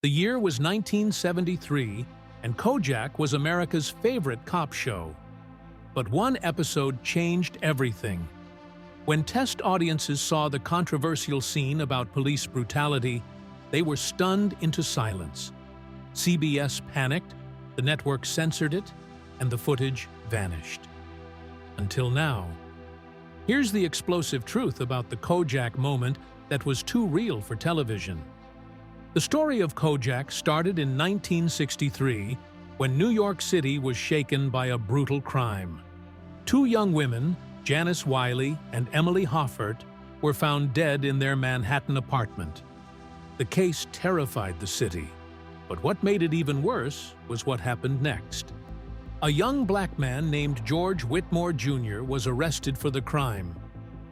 The year was 1973, and Kojak was America's favorite cop show. But one episode changed everything. When test audiences saw the controversial scene about police brutality, they were stunned into silence. CBS panicked, the network censored it, and the footage vanished. Until now. Here's the explosive truth about the Kojak moment that was too real for television. The story of Kojak started in 1963 when New York City was shaken by a brutal crime. Two young women, Janice Wiley and Emily Hoffert, were found dead in their Manhattan apartment. The case terrified the city, but what made it even worse was what happened next. A young black man named George Whitmore Jr. was arrested for the crime.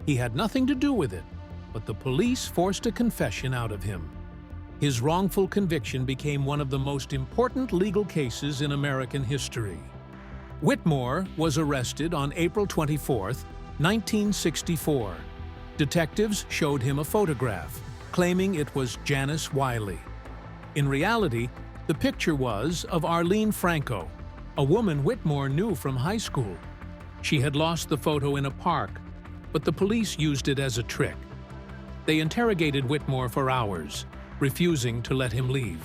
He had nothing to do with it, but the police forced a confession out of him. His wrongful conviction became one of the most important legal cases in American history. Whitmore was arrested on April 24, 1964. Detectives showed him a photograph, claiming it was Janice Wiley. In reality, the picture was of Arlene Franco, a woman Whitmore knew from high school. She had lost the photo in a park, but the police used it as a trick. They interrogated Whitmore for hours, refusing to let him leave.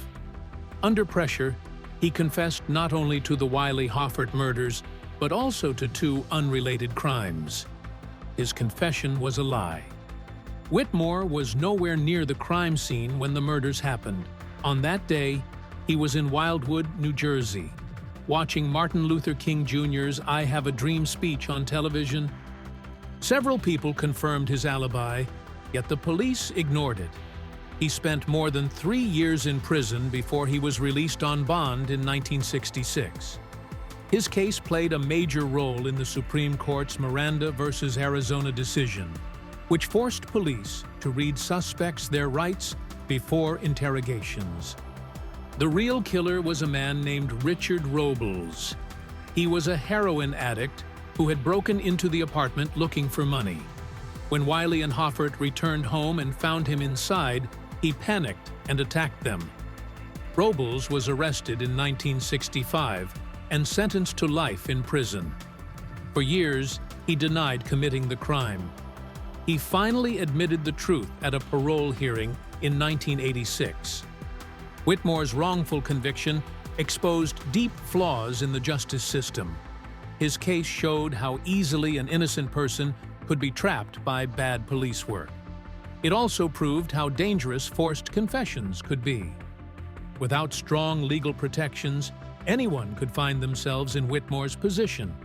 Under pressure, he confessed not only to the Wiley-Hoffert murders, but also to two unrelated crimes. His confession was a lie. Whitmore was nowhere near the crime scene when the murders happened. On that day, he was in Wildwood, New Jersey, watching Martin Luther King Jr.'s I Have a Dream speech on television. Several people confirmed his alibi, yet the police ignored it. He spent more than 3 years in prison before he was released on bond in 1966. His case played a major role in the Supreme Court's Miranda v. Arizona decision, which forced police to read suspects their rights before interrogations. The real killer was a man named Richard Robles. He was a heroin addict who had broken into the apartment looking for money. When Wiley and Hoffert returned home and found him inside, he panicked and attacked them. Robles was arrested in 1965 and sentenced to life in prison. For years, he denied committing the crime. He finally admitted the truth at a parole hearing in 1986. Whitmore's wrongful conviction exposed deep flaws in the justice system. His case showed how easily an innocent person could be trapped by bad police work. It also proved how dangerous forced confessions could be. Without strong legal protections, anyone could find themselves in Whitmore's position,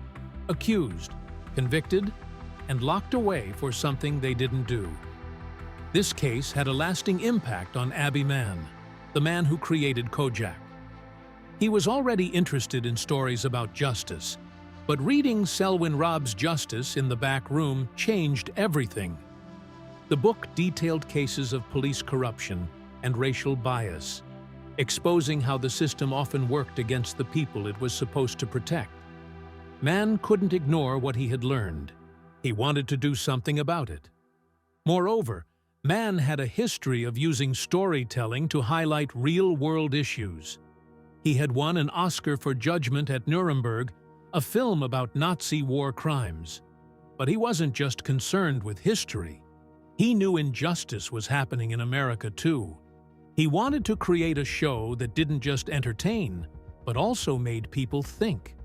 accused, convicted, and locked away for something they didn't do. This case had a lasting impact on Abby Mann, the man who created Kojak. He was already interested in stories about justice, but reading Selwyn Robb's Justice in the Back Room changed everything. The book detailed cases of police corruption and racial bias, exposing how the system often worked against the people it was supposed to protect. Mann couldn't ignore what he had learned. He wanted to do something about it. Moreover, Mann had a history of using storytelling to highlight real-world issues. He had won an Oscar for Judgment at Nuremberg, a film about Nazi war crimes. But he wasn't just concerned with history. He knew injustice was happening in America too. He wanted to create a show that didn't just entertain, but also made people think.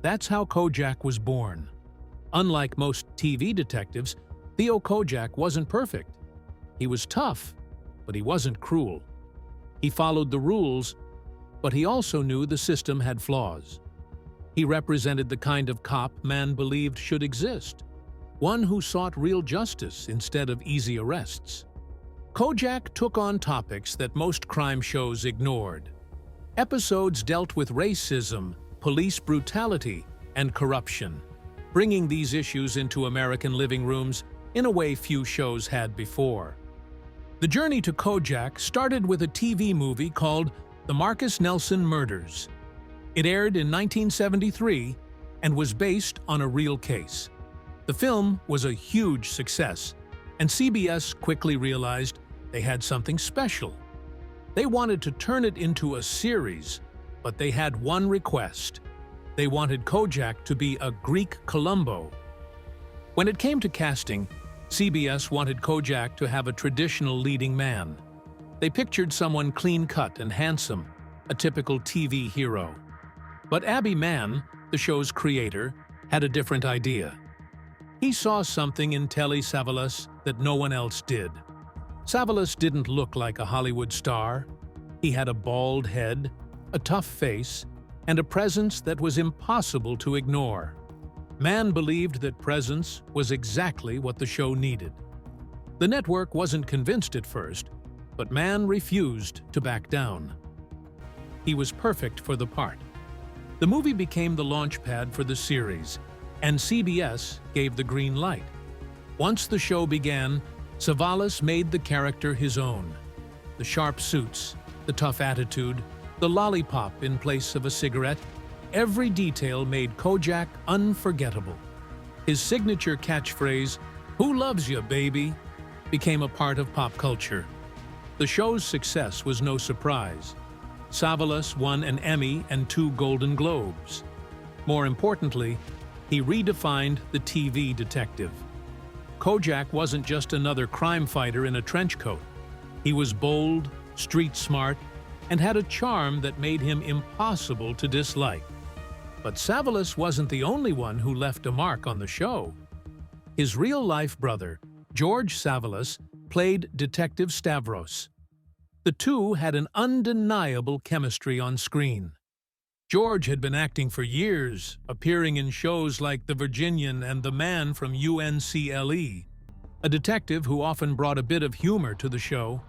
That's how Kojak was born. Unlike most TV detectives, Theo Kojak wasn't perfect. He was tough, but he wasn't cruel. He followed the rules, but he also knew the system had flaws. He represented the kind of cop Mann believed should exist, one who sought real justice instead of easy arrests. Kojak took on topics that most crime shows ignored. Episodes dealt with racism, police brutality, and corruption, bringing these issues into American living rooms in a way few shows had before. The journey to Kojak started with a TV movie called The Marcus Nelson Murders. It aired in 1973 and was based on a real case. The film was a huge success, and CBS quickly realized they had something special. They wanted to turn it into a series, but they had one request. They wanted Kojak to be a Greek Columbo. When it came to casting, CBS wanted Kojak to have a traditional leading man. They pictured someone clean-cut and handsome, a typical TV hero. But Abby Mann, the show's creator, had a different idea. He saw something in Telly Savalas that no one else did. Savalas didn't look like a Hollywood star. He had a bald head, a tough face, and a presence that was impossible to ignore. Mann believed that presence was exactly what the show needed. The network wasn't convinced at first, but Mann refused to back down. He was perfect for the part. The movie became the launchpad for the series, and CBS gave the green light. Once the show began, Savalas made the character his own. The sharp suits, the tough attitude, the lollipop in place of a cigarette, every detail made Kojak unforgettable. His signature catchphrase, "Who loves you, baby?" became a part of pop culture. The show's success was no surprise. Savalas won an Emmy and 2 Golden Globes. More importantly, he redefined the TV detective. Kojak wasn't just another crime fighter in a trench coat. He was bold, street-smart, and had a charm that made him impossible to dislike. But Savalas wasn't the only one who left a mark on the show. His real-life brother, George Savalas, played Detective Stavros. The two had an undeniable chemistry on screen. George had been acting for years, appearing in shows like The Virginian and The Man from UNCLE, a detective who often brought a bit of humor to the show.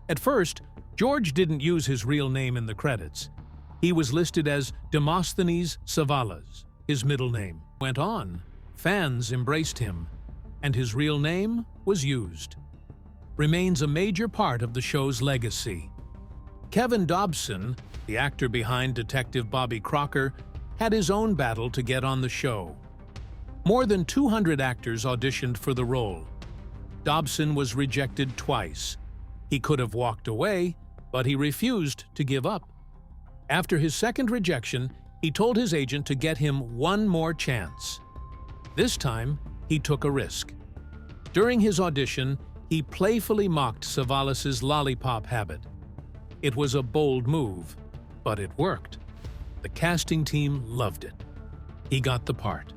At first, George didn't use his real name in the credits. He was listed as Demosthenes Savalas, his middle name. Went on, fans embraced him, and his real name was used. Remains a major part of the show's legacy. Kevin Dobson, the actor behind Detective Bobby Crocker, had his own battle to get on the show. More than 200 actors auditioned for the role. Dobson was rejected twice. He could have walked away, but he refused to give up. After his second rejection, he told his agent to get him one more chance. This time, he took a risk. During his audition, he playfully mocked Savalas's lollipop habit. It was a bold move, but it worked. The casting team loved it. He got the part.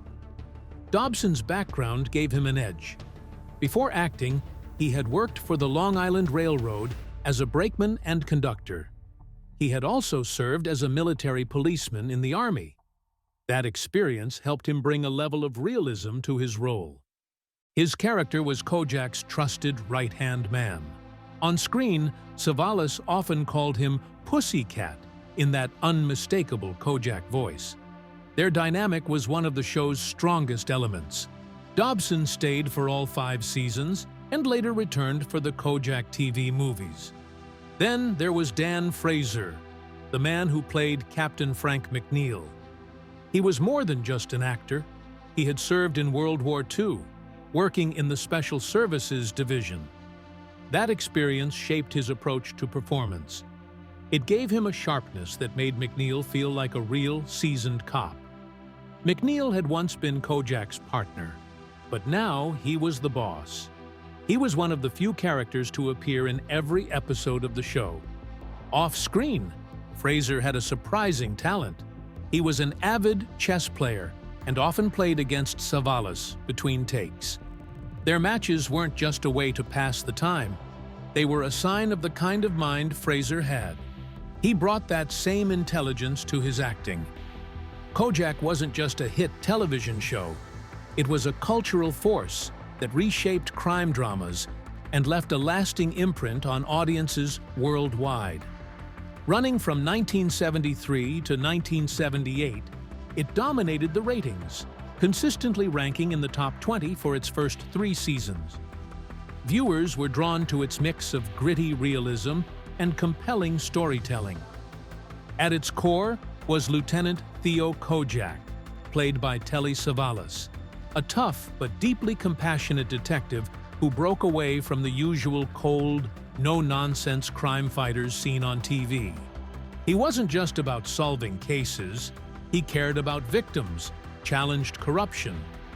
Dobson's background gave him an edge. Before acting, he had worked for the Long Island Railroad as a brakeman and conductor. He had also served as a military policeman in the Army. That experience helped him bring a level of realism to his role. His character was Kojak's trusted right-hand man. On screen, Savalas often called him Pussycat in that unmistakable Kojak voice. Their dynamic was one of the show's strongest elements. Dobson stayed for all 5 seasons and later returned for the Kojak TV movies. Then there was Dan Fraser, the man who played Captain Frank McNeil. He was more than just an actor. He had served in World War II, working in the Special Services Division. That experience shaped his approach to performance. It gave him a sharpness that made McNeil feel like a real, seasoned cop. McNeil had once been Kojak's partner, but now he was the boss. He was one of the few characters to appear in every episode of the show. Off-screen, Fraser had a surprising talent. He was an avid chess player and often played against Savalas between takes. Their matches weren't just a way to pass the time. They were a sign of the kind of mind Fraser had. He brought that same intelligence to his acting. Kojak wasn't just a hit television show. It was a cultural force that reshaped crime dramas and left a lasting imprint on audiences worldwide. Running from 1973 to 1978, it dominated the ratings, consistently ranking in the top 20 for its first 3 seasons. Viewers were drawn to its mix of gritty realism and compelling storytelling. At its core was Lieutenant Theo Kojak, played by Telly Savalas, a tough but deeply compassionate detective who broke away from the usual cold, no-nonsense crime fighters seen on TV. He wasn't just about solving cases, he cared about victims, challenged corruption,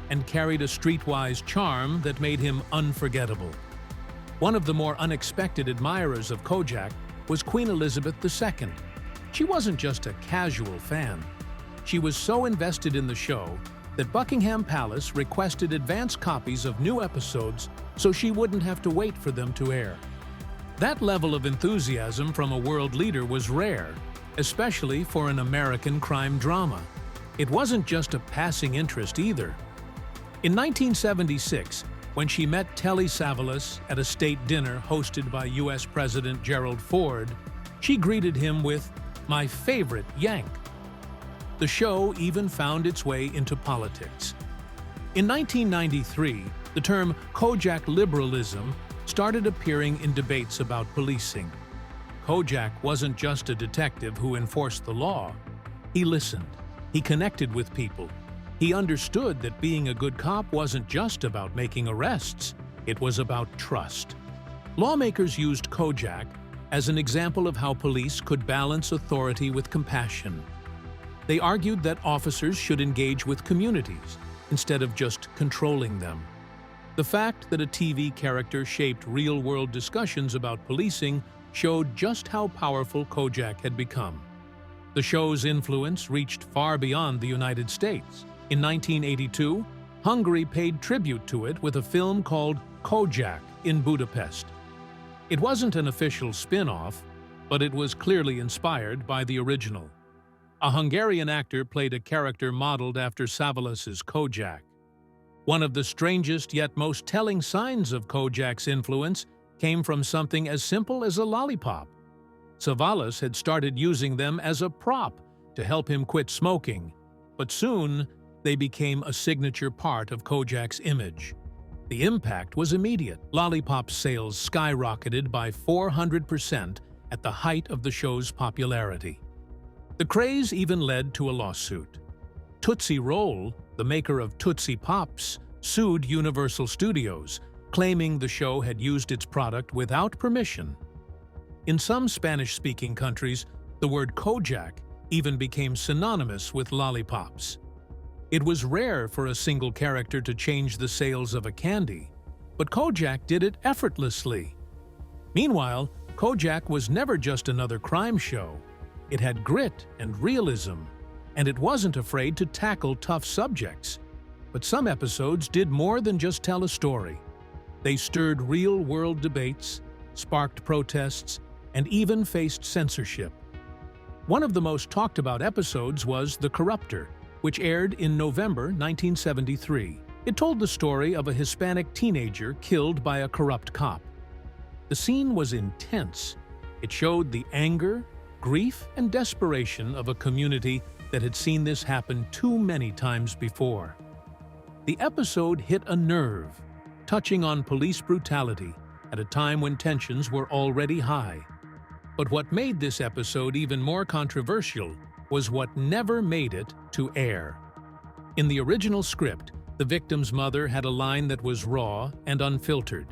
and carried a streetwise charm that made him unforgettable. One of the more unexpected admirers of Kojak was Queen Elizabeth II. She wasn't just a casual fan. She was so invested in the show that Buckingham Palace requested advance copies of new episodes so she wouldn't have to wait for them to air. That level of enthusiasm from a world leader was rare, especially for an American crime drama. It wasn't just a passing interest either. In 1976, when she met Telly Savalas at a state dinner hosted by U.S. President Gerald Ford, she greeted him with, "My favorite Yank." The show even found its way into politics. In 1993, the term Kojak liberalism started appearing in debates about policing. Kojak wasn't just a detective who enforced the law. He listened. He connected with people. He understood that being a good cop wasn't just about making arrests. It was about trust. Lawmakers used Kojak as an example of how police could balance authority with compassion. They argued that officers should engage with communities instead of just controlling them. The fact that a TV character shaped real-world discussions about policing showed just how powerful Kojak had become. The show's influence reached far beyond the United States. In 1982, Hungary paid tribute to it with a film called Kojak in Budapest. It wasn't an official spin-off, but it was clearly inspired by the original. A Hungarian actor played a character modeled after Savalas's Kojak. One of the strangest yet most telling signs of Kojak's influence came from something as simple as a lollipop. Savalas had started using them as a prop to help him quit smoking, but soon they became a signature part of Kojak's image. The impact was immediate. Lollipop sales skyrocketed by 400% at the height of the show's popularity. The craze even led to a lawsuit. Tootsie Roll, the maker of Tootsie Pops, sued Universal Studios, claiming the show had used its product without permission. In some Spanish-speaking countries, the word Kojak even became synonymous with lollipops. It was rare for a single character to change the sales of a candy, but Kojak did it effortlessly. Meanwhile, Kojak was never just another crime show. It had grit and realism, and it wasn't afraid to tackle tough subjects. But some episodes did more than just tell a story. They stirred real-world debates, sparked protests, and even faced censorship. One of the most talked-about episodes was The Corruptor, which aired in November 1973. It told the story of a Hispanic teenager killed by a corrupt cop. The scene was intense. It showed the anger, grief, and desperation of a community that had seen this happen too many times before. The episode hit a nerve, touching on police brutality at a time when tensions were already high. But what made this episode even more controversial was what never made it to air. In the original script, the victim's mother had a line that was raw and unfiltered.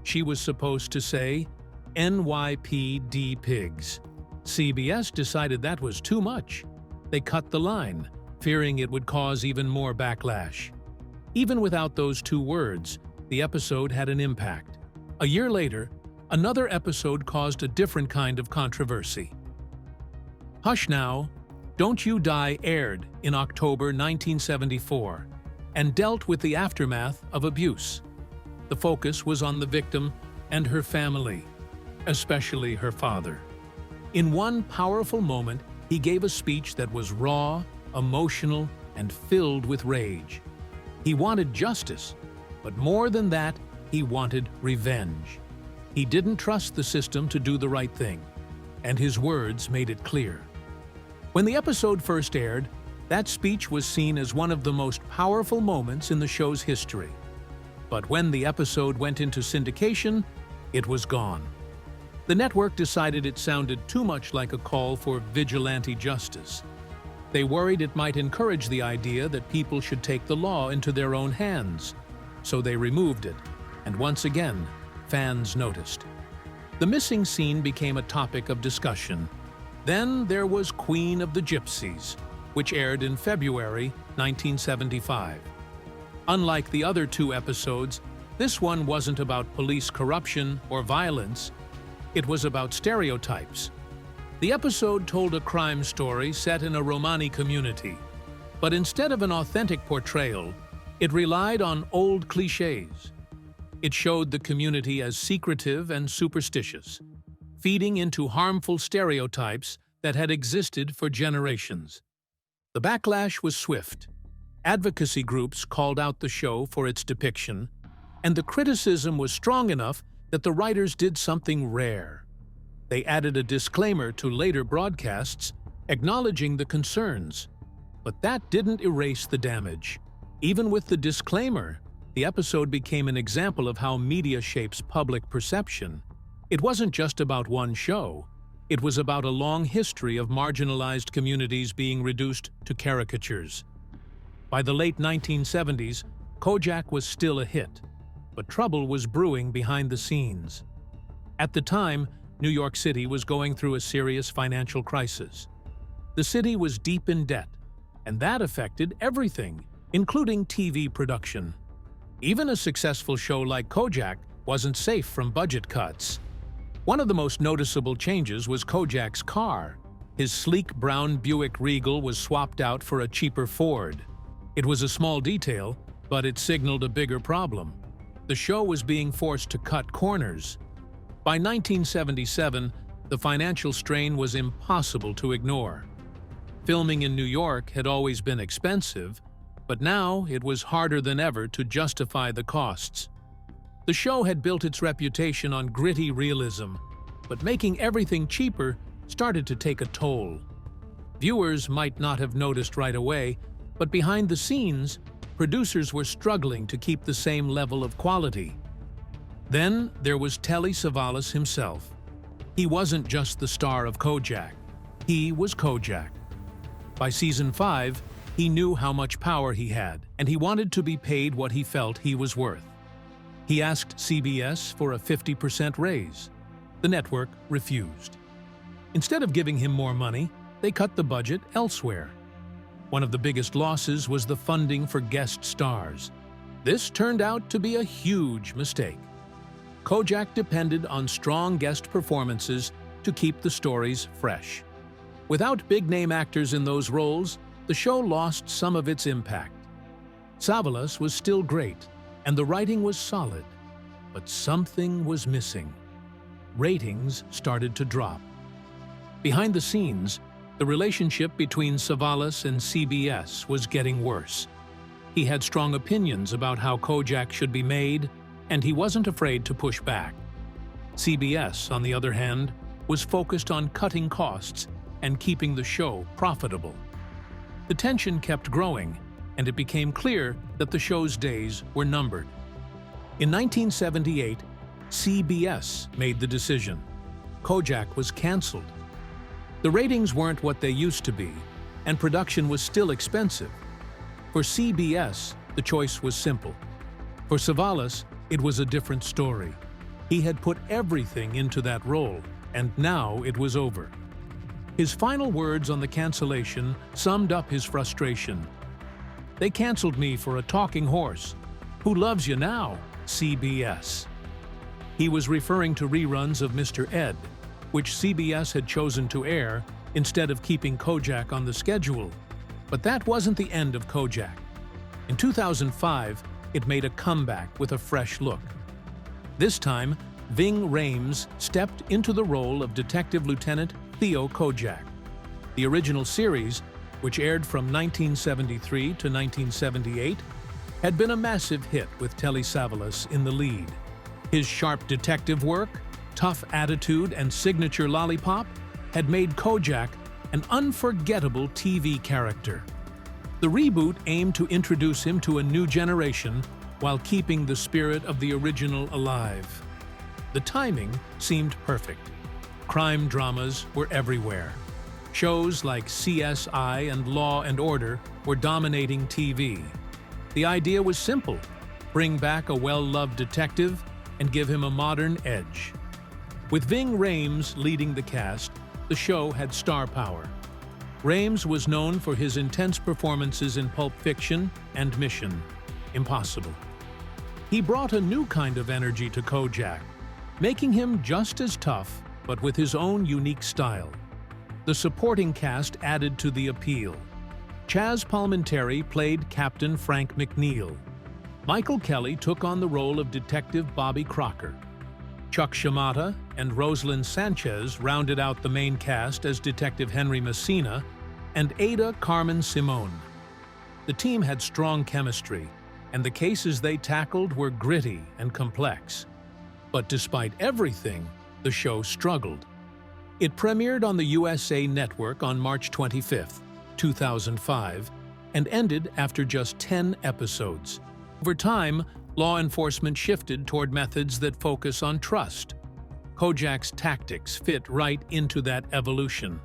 She was supposed to say, "NYPD pigs." CBS decided that was too much. They cut the line, fearing it would cause even more backlash. Even without those two words, the episode had an impact. A year later, another episode caused a different kind of controversy. Hush Now, Don't You Die aired in October 1974 and dealt with the aftermath of abuse. The focus was on the victim and her family, especially her father. In one powerful moment, he gave a speech that was raw, emotional, and filled with rage. He wanted justice, but more than that, he wanted revenge. He didn't trust the system to do the right thing, and his words made it clear. When the episode first aired, that speech was seen as one of the most powerful moments in the show's history. But when the episode went into syndication, it was gone. The network decided it sounded too much like a call for vigilante justice. They worried it might encourage the idea that people should take the law into their own hands. So they removed it, and once again, fans noticed. The missing scene became a topic of discussion. Then there was Queen of the Gypsies, which aired in February 1975. Unlike the other two episodes, this one wasn't about police corruption or violence. It was about stereotypes. The episode told a crime story set in a Romani community, but instead of an authentic portrayal, it relied on old clichés. It showed the community as secretive and superstitious, feeding into harmful stereotypes that had existed for generations. The backlash was swift. Advocacy groups called out the show for its depiction, and the criticism was strong enough that the writers did something rare. They added a disclaimer to later broadcasts, acknowledging the concerns. But that didn't erase the damage. Even with the disclaimer, the episode became an example of how media shapes public perception. It wasn't just about one show. It was about a long history of marginalized communities being reduced to caricatures. By the late 1970s, Kojak was still a hit, but trouble was brewing behind the scenes. At the time, New York City was going through a serious financial crisis. The city was deep in debt, and that affected everything, including TV production. Even a successful show like Kojak wasn't safe from budget cuts. One of the most noticeable changes was Kojak's car. His sleek brown Buick Regal was swapped out for a cheaper Ford. It was a small detail, but it signaled a bigger problem. The show was being forced to cut corners. By 1977, the financial strain was impossible to ignore. Filming in New York had always been expensive, but now it was harder than ever to justify the costs. The show had built its reputation on gritty realism, but making everything cheaper started to take a toll. Viewers might not have noticed right away, but behind the scenes, producers were struggling to keep the same level of quality. Then there was Telly Savalas himself. He wasn't just the star of Kojak. He was Kojak. By season 5, he knew how much power he had, and he wanted to be paid what he felt he was worth. He asked CBS for a 50% raise. The network refused. Instead of giving him more money, they cut the budget elsewhere. One of the biggest losses was the funding for guest stars. This turned out to be a huge mistake. Kojak depended on strong guest performances to keep the stories fresh. Without big-name actors in those roles, the show lost some of its impact. Savalas was still great, and the writing was solid, but something was missing. Ratings started to drop. Behind the scenes, the relationship between Savalas and CBS was getting worse. He had strong opinions about how Kojak should be made, and he wasn't afraid to push back. CBS, on the other hand, was focused on cutting costs and keeping the show profitable. The tension kept growing, and it became clear that the show's days were numbered. In 1978, CBS made the decision. Kojak was canceled. The ratings weren't what they used to be, and production was still expensive. For CBS, the choice was simple. For Savalas, it was a different story. He had put everything into that role, and now it was over. His final words on the cancellation summed up his frustration. "They canceled me for a talking horse. Who loves you now, CBS?" He was referring to reruns of Mr. Ed, which CBS had chosen to air instead of keeping Kojak on the schedule. But that wasn't the end of Kojak. In 2005, it made a comeback with a fresh look. This time, Ving Rhames stepped into the role of Detective Lieutenant Theo Kojak. The original series, which aired from 1973 to 1978, had been a massive hit with Telly Savalas in the lead. His sharp detective work, tough attitude, and signature lollipop had made Kojak an unforgettable TV character. The reboot aimed to introduce him to a new generation while keeping the spirit of the original alive. The timing seemed perfect. Crime dramas were everywhere. Shows like CSI and Law and Order were dominating TV. The idea was simple: bring back a well-loved detective and give him a modern edge. With Ving Rhames leading the cast, the show had star power. Rhames was known for his intense performances in Pulp Fiction and Mission Impossible. He brought a new kind of energy to Kojak, making him just as tough, but with his own unique style. The supporting cast added to the appeal. Chaz Palminteri played Captain Frank McNeil. Michael Kelly took on the role of Detective Bobby Crocker. Chuck Shimada and Rosalind Sanchez rounded out the main cast as Detective Henry Messina and Ada Carmen Simone. The team had strong chemistry, and the cases they tackled were gritty and complex. But despite everything, the show struggled. It premiered on the USA Network on March 25, 2005, and ended after just 10 episodes. Over time, law enforcement shifted toward methods that focus on trust. Kojak's tactics fit right into that evolution.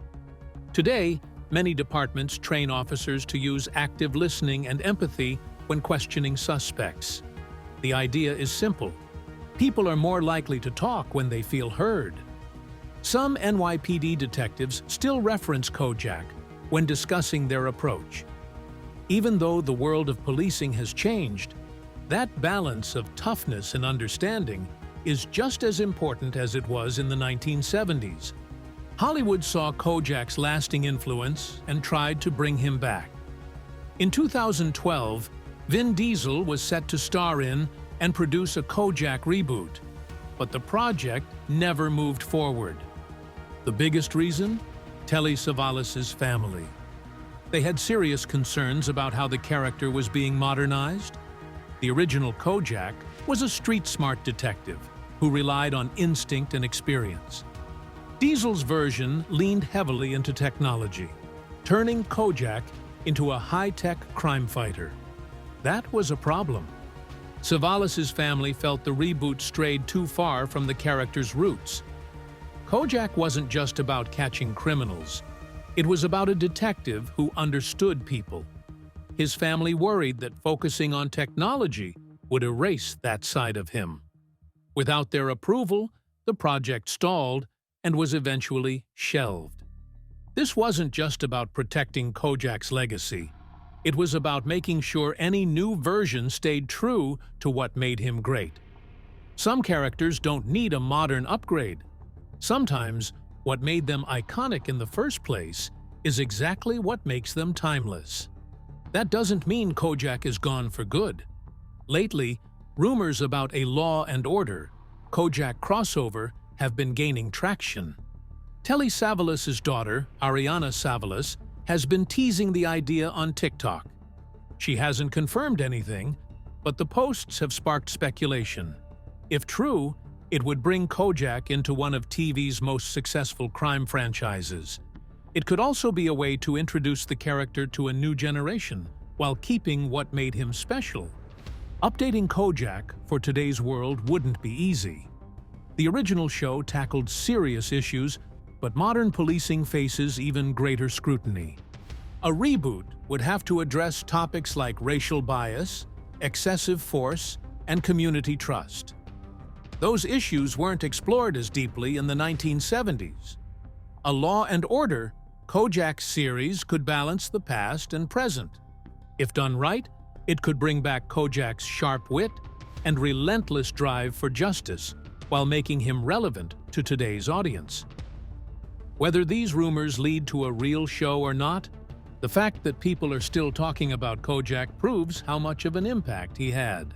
Today, many departments train officers to use active listening and empathy when questioning suspects. The idea is simple. People are more likely to talk when they feel heard. Some NYPD detectives still reference Kojak when discussing their approach. Even though the world of policing has changed, that balance of toughness and understanding is just as important as it was in the 1970s. Hollywood saw Kojak's lasting influence and tried to bring him back. In 2012, Vin Diesel was set to star in and produce a Kojak reboot, but the project never moved forward. The biggest reason? Telly Savalas's family. They had serious concerns about how the character was being modernized. The original Kojak was a street-smart detective who relied on instinct and experience. Diesel's version leaned heavily into technology, turning Kojak into a high-tech crime fighter. That was a problem. Savalas's family felt the reboot strayed too far from the character's roots. Kojak wasn't just about catching criminals. It was about a detective who understood people. His family worried that focusing on technology would erase that side of him. Without their approval, the project stalled and was eventually shelved. This wasn't just about protecting Kojak's legacy. It was about making sure any new version stayed true to what made him great. Some characters don't need a modern upgrade. Sometimes, what made them iconic in the first place is exactly what makes them timeless. That doesn't mean Kojak is gone for good. Lately, rumors about a Law and Order, Kojak crossover have been gaining traction. Telly Savalas's daughter, Ariana Savalas, has been teasing the idea on TikTok. She hasn't confirmed anything, but the posts have sparked speculation. If true, it would bring Kojak into one of TV's most successful crime franchises. It could also be a way to introduce the character to a new generation while keeping what made him special. Updating Kojak for today's world wouldn't be easy. The original show tackled serious issues, but modern policing faces even greater scrutiny. A reboot would have to address topics like racial bias, excessive force, and community trust. Those issues weren't explored as deeply in the 1970s. A Law and Order, Kojak series could balance the past and present. If done right, it could bring back Kojak's sharp wit and relentless drive for justice while making him relevant to today's audience. Whether these rumors lead to a real show or not, the fact that people are still talking about Kojak proves how much of an impact he had.